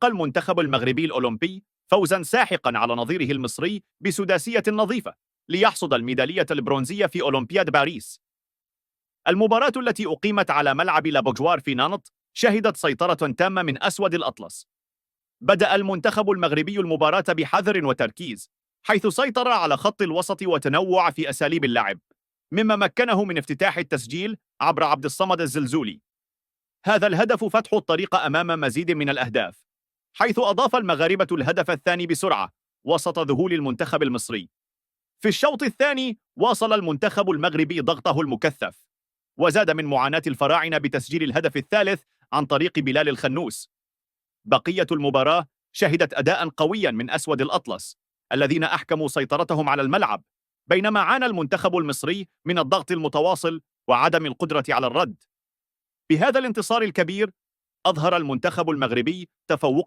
تلقى المنتخب المغربي الأولمبي فوزاً ساحقاً على نظيره المصري بسداسية نظيفة ليحصد الميدالية البرونزية في أولمبياد باريس. المباراة التي أقيمت على ملعب لابوجوار في نانت شهدت سيطرة تامة من أسود الأطلس. بدأ المنتخب المغربي المباراة بحذر وتركيز، حيث سيطر على خط الوسط وتنوع في أساليب اللعب، مما مكنه من افتتاح التسجيل عبر عبد الصمد الزلزولي. هذا الهدف فتح الطريق أمام مزيد من الأهداف، حيث أضاف المغاربة الهدف الثاني بسرعة وسط ذهول المنتخب المصري. في الشوط الثاني واصل المنتخب المغربي ضغطه المكثف، وزاد من معاناة الفراعنة بتسجيل الهدف الثالث عن طريق بلال الخنوس. بقية المباراة شهدت أداء قويا من أسود الأطلس الذين أحكموا سيطرتهم على الملعب، بينما عانى المنتخب المصري من الضغط المتواصل وعدم القدرة على الرد. بهذا الانتصار الكبير أظهر المنتخب المغربي تفوقه